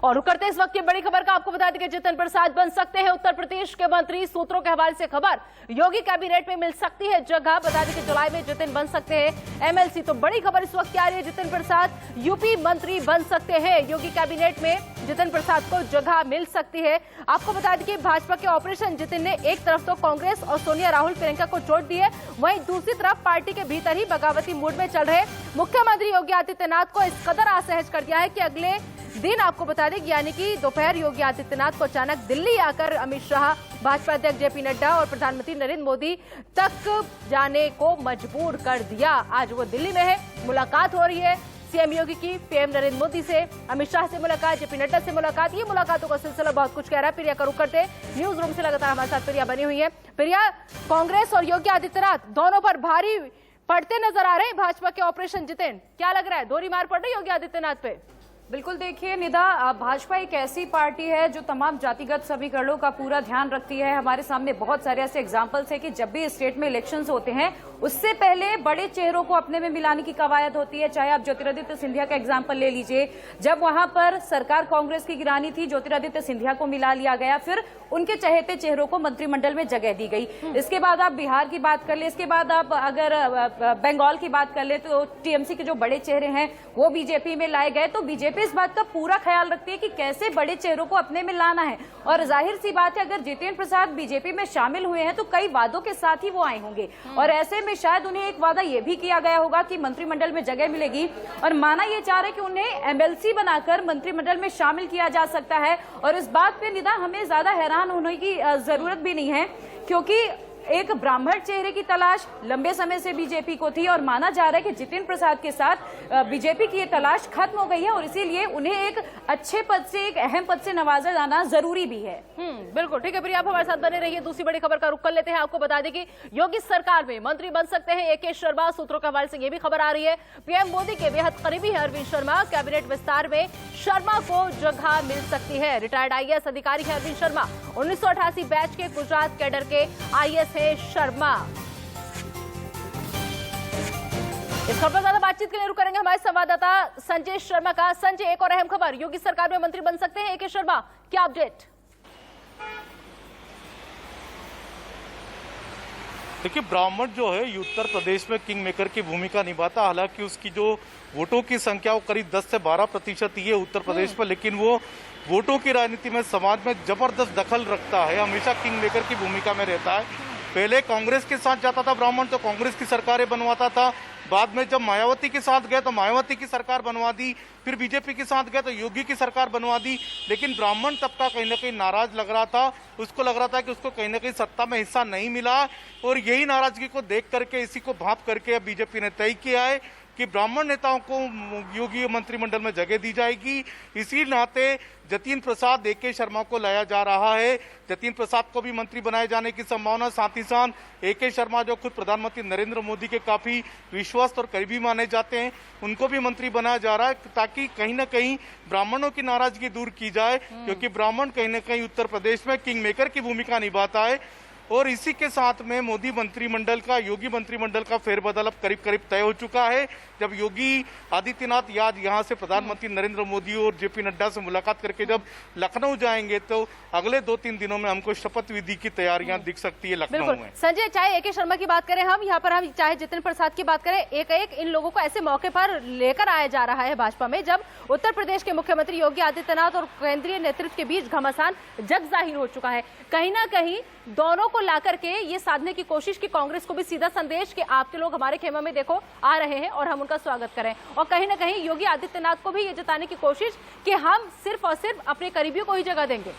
और रुक करते इस वक्त की बड़ी खबर का, आपको बता दें कि जितिन प्रसाद बन सकते हैं उत्तर प्रदेश के मंत्री। सूत्रों के हवाले से खबर, योगी कैबिनेट में मिल सकती है जगह। बता दें कि जुलाई में जितिन बन सकते हैं एमएलसी। तो बड़ी खबर इस वक्त क्या आ रही है, जितिन प्रसाद यूपी मंत्री बन सकते हैं। योगी कैबिनेट में जितिन प्रसाद को जगह मिल सकती है। आपको बता दें कि भाजपा के ऑपरेशन जितिन ने एक तरफ तो कांग्रेस और सोनिया राहुल प्रियंका को चोट दी है, वहीं दूसरी तरफ पार्टी के भीतर ही बगावती मूड में चल रहे मुख्यमंत्री योगी आदित्यनाथ को इस कदर असहज कर दिया है कि अगले दिन आपको बता दें यानी कि दोपहर योगी आदित्यनाथ को अचानक दिल्ली आकर अमित शाह, भाजपा अध्यक्ष जेपी नड्डा और प्रधानमंत्री नरेंद्र मोदी तक जाने को मजबूर कर दिया। आज वो दिल्ली में है, मुलाकात हो रही है सीएम योगी की पीएम नरेंद्र मोदी से, अमित शाह से मुलाकात, जेपी नड्डा से मुलाकात। ये मुलाकातों का सिलसिला बहुत कुछ कह रहा है। प्रिया का रुख करते न्यूज रूम से लगातार हमारे साथ प्रिया बनी हुई है। प्रिया, कांग्रेस और योगी आदित्यनाथ दोनों पर भारी पड़ते नजर आ रहे हैं भाजपा के ऑपरेशन जितिन। क्या लग रहा है, दोहरी मार पड़ रही योगी आदित्यनाथ पे? बिल्कुल, देखिए निदा, भाजपा एक ऐसी पार्टी है जो तमाम जातिगत समीकरणों का पूरा ध्यान रखती है। हमारे सामने बहुत सारे ऐसे एग्जाम्पल्स है कि जब भी स्टेट में इलेक्शंस होते हैं उससे पहले बड़े चेहरों को अपने में मिलाने की कवायद होती है। चाहे आप ज्योतिरादित्य सिंधिया का एग्जाम्पल ले लीजिए, जब वहां पर सरकार कांग्रेस की गिरानी थी, ज्योतिरादित्य सिंधिया को मिला लिया गया, फिर उनके चहेते चेहरों को मंत्रिमंडल में जगह दी गई। इसके बाद आप बिहार की बात कर ले, इसके बाद आप अगर बंगाल की बात कर ले तो टीएमसी के जो बड़े चेहरे हैं वो बीजेपी में लाए गए। तो बीजेपी इस बात का पूरा ख्याल रखती है कि कैसे बड़े चेहरों को अपने में लाना है। और जाहिर सी बात है, अगर जितेंद्र प्रसाद बीजेपी में शामिल हुए हैं तो कई वादों के साथ ही वो आए होंगे, और ऐसे में शायद उन्हें एक वादा यह भी किया गया होगा कि मंत्रिमंडल में जगह मिलेगी, और माना यह चाह रहे कि उन्हें एमएलसी बनाकर मंत्रिमंडल में शामिल किया जा सकता है। और इस बात पे निदा हमें ज्यादा हैरान होने की जरूरत भी नहीं है, क्योंकि एक ब्राह्मण चेहरे की तलाश लंबे समय से बीजेपी को थी, और माना जा रहा है कि जितिन प्रसाद के साथ बीजेपी की ये तलाश खत्म हो गई है, और इसीलिए उन्हें एक अच्छे पद से, एक अहम पद से नवाजा जाना जरूरी भी है। बिल्कुल ठीक है प्रिया, आप हमारे साथ बने रहिए। दूसरी बड़ी खबर का रुख कर लेते हैं। आपको बता दें कि योगी सरकार में मंत्री बन सकते हैं एके शर्मा। सूत्रों के हवाले से यह भी खबर आ रही है, पीएम मोदी के बेहद करीबी है अरविंद शर्मा। कैबिनेट विस्तार में शर्मा को जगह मिल सकती है। रिटायर्ड आईएएस अधिकारी है अरविंद शर्मा, 1988 बैच के गुजरात कैडर के आईएएस है शर्मा। इस खबर पर ज्यादा बातचीत के लिए रुक करेंगे हमारे संवाददाता संजय शर्मा का। संजय, एक और अहम खबर, योगी सरकार में मंत्री बन सकते हैं एके शर्मा, क्या अपडेट? देखिए, ब्राह्मण जो है उत्तर प्रदेश में किंग मेकर की भूमिका निभाता। हालांकि उसकी जो वोटों की संख्या वो करीब 10 से 12% ही है उत्तर प्रदेश पर, लेकिन वो वोटों की राजनीति में समाज में जबरदस्त दखल रखता है, हमेशा किंग मेकर की भूमिका में रहता है। पहले कांग्रेस के साथ जाता था ब्राह्मण तो कांग्रेस की सरकारें बनवाता था, बाद में जब मायावती के साथ गए तो मायावती की सरकार बनवा दी, फिर बीजेपी के साथ गए तो योगी की सरकार बनवा दी। लेकिन ब्राह्मण तबका कहीं ना कहीं नाराज लग रहा था, उसको लग रहा था कि उसको कहीं ना कहीं सत्ता में हिस्सा नहीं मिला, और यही नाराजगी को देख करके, इसी को भांप करके बीजेपी ने तय किया है कि ब्राह्मण नेताओं को योगी मंत्रिमंडल में जगह दी जाएगी। इसी नाते जतिन प्रसाद एके शर्मा को लाया जा रहा है। जतिन प्रसाद को भी मंत्री बनाए जाने की संभावना, साथ ही साथ एके शर्मा जो खुद प्रधानमंत्री नरेंद्र मोदी के काफी विश्वस्त और करीबी माने जाते हैं, उनको भी मंत्री बनाया जा रहा है, ताकि कहीं ना कहीं ब्राह्मणों की नाराजगी दूर की जाए, क्योंकि ब्राह्मण कहीं ना कहीं उत्तर प्रदेश में किंग मेकर की भूमिका निभाता है। और इसी के साथ में मोदी मंत्रिमंडल का, योगी मंत्रिमंडल का फेरबदल अब करीब करीब तय हो चुका है। जब योगी आदित्यनाथ यहाँ से प्रधानमंत्री नरेंद्र मोदी और जेपी नड्डा से मुलाकात करके जब लखनऊ जाएंगे तो अगले 2-3 दिनों में हमको शपथ विधि की तैयारियां दिख सकती है लखनऊ में। संजय, चाहे एके शर्मा की बात करें हम यहाँ पर, हम चाहे जितिन प्रसाद की बात करें, एक एक इन लोगों को ऐसे मौके पर लेकर आया जा रहा है भाजपा में जब उत्तर प्रदेश के मुख्यमंत्री योगी आदित्यनाथ और केंद्रीय नेतृत्व के बीच घमासान जग जाहिर हो चुका है। कहीं ना कहीं दोनों को ला करके ये साधने की कोशिश की कांग्रेस को भी सीधा संदेश कि आपके लोग हमारे खेमे में देखो आ रहे हैं और हम उनका स्वागत करें, और कहीं ना कहीं योगी आदित्यनाथ को भी ये जताने की कोशिश कि हम सिर्फ और सिर्फ अपने करीबियों को ही जगह देंगे।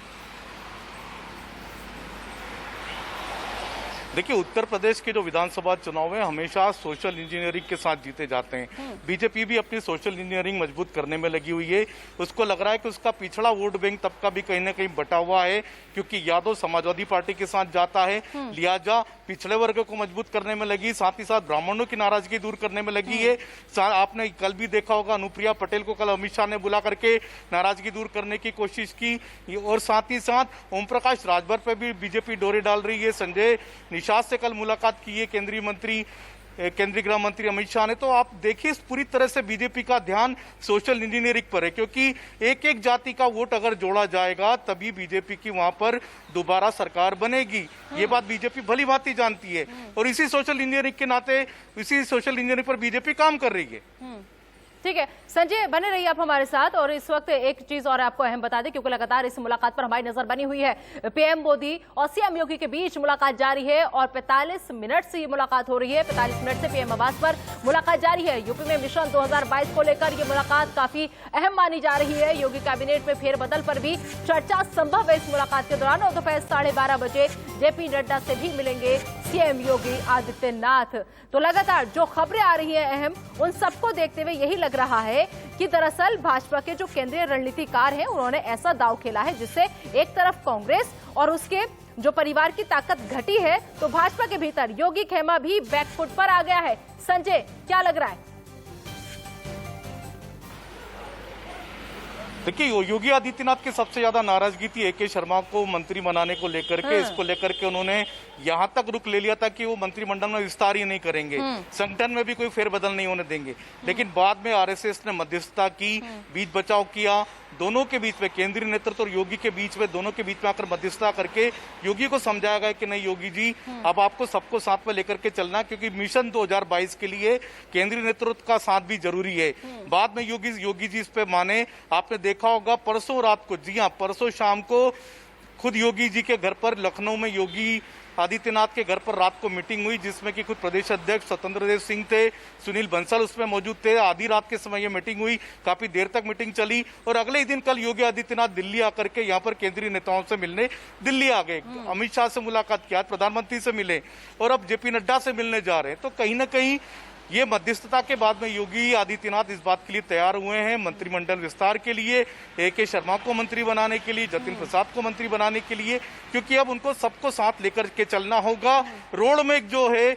देखिए, उत्तर प्रदेश के जो विधानसभा चुनाव है हमेशा सोशल इंजीनियरिंग के साथ जीते जाते हैं। बीजेपी भी अपनी सोशल इंजीनियरिंग मजबूत करने में लगी हुई है। उसको लग रहा है कि उसका पिछड़ा वोट बैंक तबका भी कहीं ना कहीं बटा हुआ है, क्योंकि यादव समाजवादी पार्टी के साथ जाता है, लिहाजा पिछड़े वर्ग को मजबूत करने में लगी, साथ ही साथ ब्राह्मणों की नाराजगी दूर करने में लगी है। आपने कल भी देखा होगा, अनुप्रिया पटेल को कल अमित शाह ने बुला करके नाराजगी दूर करने की कोशिश की, और साथ ही साथ ओम प्रकाश राजभर पर भी बीजेपी डोरे डाल रही है। संजय निषाद से कल मुलाकात की है केंद्रीय मंत्री केंद्रीय गृह मंत्री अमित शाह ने, तो आप देखिए इस पूरी तरह से बीजेपी का ध्यान सोशल इंजीनियरिंग पर है, क्योंकि एक एक जाति का वोट अगर जोड़ा जाएगा तभी बीजेपी की वहां पर दोबारा सरकार बनेगी। ये बात बीजेपी भली भांति जानती है और इसी सोशल इंजीनियरिंग के नाते, इसी सोशल इंजीनियरिंग पर बीजेपी काम कर रही है। ठीक है संजय, बने रहिए आप हमारे साथ। और इस वक्त एक चीज और आपको अहम बता दें, क्योंकि लगातार इस मुलाकात पर हमारी नजर बनी हुई है। पीएम मोदी और सीएम योगी के बीच मुलाकात जारी है और 45 मिनट से ये मुलाकात हो रही है। 45 मिनट से पीएम आवास पर मुलाकात जारी है। यूपी में मिशन 2022 को लेकर ये मुलाकात काफी अहम मानी जा रही है। योगी कैबिनेट में फेरबदल पर भी चर्चा संभव है इस मुलाकात के दौरान। और दोपहर 12:30 बजे जेपी नड्डा से भी मिलेंगे सीएम योगी आदित्यनाथ। तो लगातार जो खबरें आ रही है अहम, उन सबको देखते हुए यही लग रहा है कि दरअसल भाजपा के जो केंद्रीय रणनीतिकार हैं उन्होंने ऐसा दांव खेला है जिससे एक तरफ कांग्रेस और उसके जो परिवार की ताकत घटी है, तो भाजपा के भीतर योगी खेमा भी बैकफुट पर आ गया है। संजय, क्या लग रहा है? देखिए, योगी आदित्यनाथ की सबसे ज्यादा नाराजगी थी AK शर्मा को मंत्री बनाने को लेकर के। इसको लेकर के उन्होंने यहां तक रुक ले लिया था कि वो मंत्रिमंडल में विस्तार ही नहीं करेंगे, संगठन में भी कोई फेरबदल नहीं होने देंगे। लेकिन बाद में RSS ने मध्यस्थता की, बीच बचाव किया, दोनों के बीच में, केंद्रीय नेतृत्व और योगी के बीच में, दोनों के बीच में आकर मध्यस्थता करके योगी को समझाया गया कि नहीं योगी जी, अब आपको सबको साथ में लेकर के चलना, क्योंकि मिशन 2022 के लिए केंद्रीय नेतृत्व का साथ भी जरूरी है। बाद में योगी जी इस पे माने। आपने देखा होगा परसों रात को, जी हाँ परसों शाम को खुद योगी जी के घर पर लखनऊ में योगी आदित्यनाथ के घर पर रात को मीटिंग हुई, जिसमें कि खुद प्रदेश अध्यक्ष स्वतंत्र देव सिंह थे, सुनील बंसल उसमें मौजूद थे। आधी रात के समय ये मीटिंग हुई, काफी देर तक मीटिंग चली और अगले ही दिन कल योगी आदित्यनाथ दिल्ली आकर के यहाँ पर केंद्रीय नेताओं से मिलने दिल्ली आ गए। अमित शाह से मुलाकात किया, प्रधानमंत्री से मिले और अब JP नड्डा से मिलने जा रहे हैं। तो कहीं ना कहीं ये मध्यस्थता के बाद में योगी आदित्यनाथ इस बात के लिए तैयार हुए हैं, मंत्रिमंडल विस्तार के लिए, AK शर्मा को मंत्री बनाने के लिए, जतिन प्रसाद को मंत्री बनाने के लिए, क्योंकि अब उनको सबको साथ लेकर के चलना होगा। रोड मैप जो है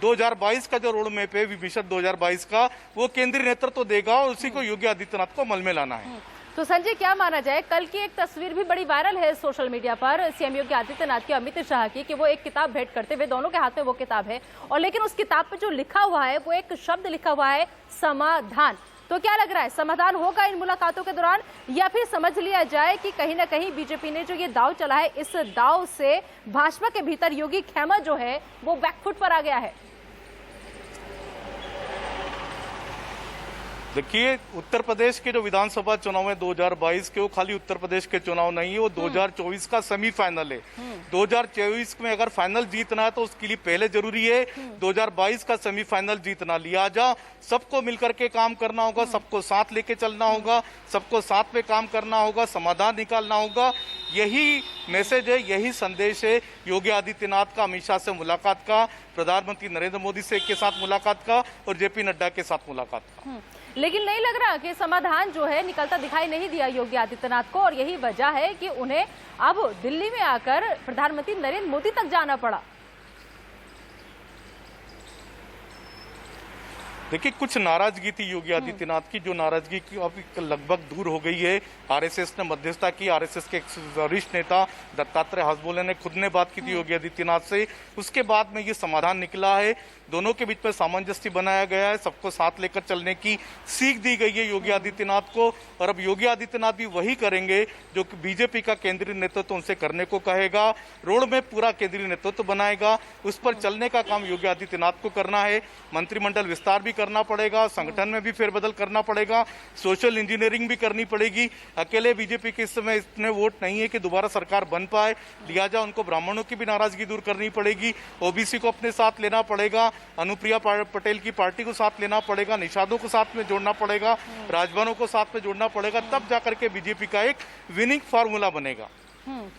2022 का, जो रोड मैप है मिशन 2022 का, वो केंद्रीय नेतृत्व देगा और उसी को योगी आदित्यनाथ को अमल में लाना है। तो संजय, क्या माना जाए, कल की एक तस्वीर भी बड़ी वायरल है सोशल मीडिया पर सीएम योगी आदित्यनाथ की अमित शाह की, कि वो एक किताब भेंट करते हुए, दोनों के हाथ में वो किताब है और लेकिन उस किताब पे जो लिखा हुआ है वो एक शब्द लिखा हुआ है समाधान। तो क्या लग रहा है, समाधान होगा इन मुलाकातों के दौरान, या फिर समझ लिया जाए कि कहीं ना कहीं बीजेपी ने जो ये दाव चला है, इस दाव से भाजपा के भीतर योगी खेमा जो है वो बैकफुट पर आ गया है? देखिए, उत्तर प्रदेश के जो विधानसभा चुनाव है 2022 के, वो खाली उत्तर प्रदेश के चुनाव नहीं है, वो 2024 का सेमीफाइनल है। 2024 में अगर फाइनल जीतना है तो उसके लिए पहले जरूरी है 2022 का सेमीफाइनल जीतना। लिहाजा सबको मिलकर के काम करना होगा, सबको साथ लेके चलना होगा, सबको साथ में काम करना होगा, समाधान निकालना होगा। यही मैसेज है, यही संदेश है योगी आदित्यनाथ का अमित शाह से मुलाकात का, प्रधानमंत्री नरेंद्र मोदी से के साथ मुलाकात का और JP नड्डा के साथ मुलाकात का। लेकिन नहीं लग रहा कि समाधान जो है निकलता दिखाई नहीं दिया योगी आदित्यनाथ को, और यही वजह है कि उन्हें अब दिल्ली में आकर प्रधानमंत्री नरेंद्र मोदी तक जाना पड़ा। देखिए, कुछ नाराजगी थी योगी आदित्यनाथ की, जो नाराजगी की अब लगभग दूर हो गई है। RSS ने मध्यस्थता की, RSS के वरिष्ठ नेता दत्तात्रेय हसबोले ने खुद ने बात की थी योगी आदित्यनाथ से, उसके बाद में ये समाधान निकला है। दोनों के बीच में सामंजस्य बनाया गया है, सबको साथ लेकर चलने की सीख दी गई है योगी आदित्यनाथ को, और अब योगी आदित्यनाथ भी वही करेंगे जो बीजेपी का केंद्रीय नेतृत्व उनसे करने को कहेगा। रोड में पूरा केंद्रीय नेतृत्व बनाएगा, उस पर चलने का काम योगी आदित्यनाथ को करना है। मंत्रिमंडल विस्तार भी करना पड़ेगा, संगठन में भी फेरबदल करना पड़ेगा, सोशल इंजीनियरिंग भी करनी पड़ेगी। अकेले बीजेपी के इस समय इतने वोट नहीं है कि दोबारा सरकार बन पाए, लिहाजा उनको ब्राह्मणों की भी नाराजगी दूर करनी पड़ेगी, OBC को अपने साथ लेना पड़ेगा, अनुप्रिया पटेल की पार्टी को साथ लेना पड़ेगा, निषादों को साथ में जोड़ना पड़ेगा, राजभवनों को साथ में जोड़ना पड़ेगा, तब जाकर के बीजेपी का एक विनिंग फार्मूला बनेगा।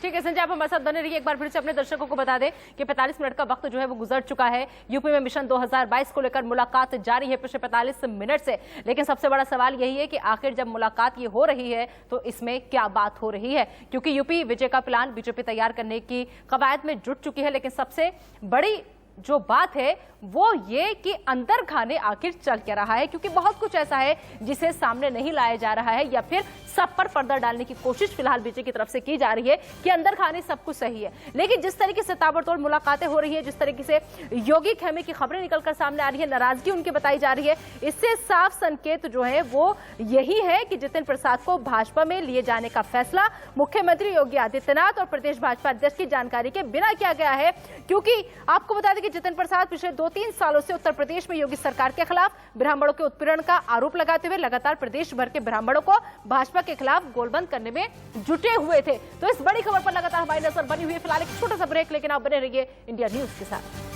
ठीक है संजय, आप हमारे साथ बने रहिए। एक बार फिर से अपने दर्शकों को बता दें कि 45 मिनट का वक्त जो है वो गुजर चुका है। यूपी में मिशन 2022 को लेकर मुलाकात जारी है पिछले 45 मिनट से, लेकिन सबसे बड़ा सवाल यही है कि आखिर जब मुलाकात ये हो रही है तो इसमें क्या बात हो रही है, क्योंकि यूपी विजय का प्लान बीजेपी तैयार करने की कवायद में जुट चुकी है। लेकिन सबसे बड़ी जो बात है वो ये कि अंदर खाने आखिर चल क्या रहा है, क्योंकि बहुत कुछ ऐसा है जिसे सामने नहीं लाया जा रहा है या फिर सब पर पर्दा डालने की कोशिश फिलहाल बीजेपी की तरफ से की जा रही है कि अंदर खाने सब कुछ सही है। लेकिन जिस तरीके से ताबड़तोड़ मुलाकातें हो रही है, जिस तरीके से योगी खेमे की खबरें निकलकर सामने आ रही है, नाराजगी उनकी बताई जा रही है, इससे साफ संकेत जो है वो यही है कि जितिन प्रसाद को भाजपा में लिए जाने का फैसला मुख्यमंत्री योगी आदित्यनाथ और प्रदेश भाजपा अध्यक्ष की जानकारी के बिना किया गया है। क्योंकि आपको बता दें कि जितिन प्रसाद पिछले 2-3 सालों से उत्तर प्रदेश में योगी सरकार के खिलाफ ब्राह्मणों के उत्पीड़न का आरोप लगाते हुए लगातार प्रदेश भर के ब्राह्मणों को भाजपा के खिलाफ गोलबंद करने में जुटे हुए थे। तो इस बड़ी खबर पर लगातार हमारी नजर बनी हुई है। फिलहाल एक छोटा सा ब्रेक, लेकिन आप बने रहिए इंडिया न्यूज के साथ।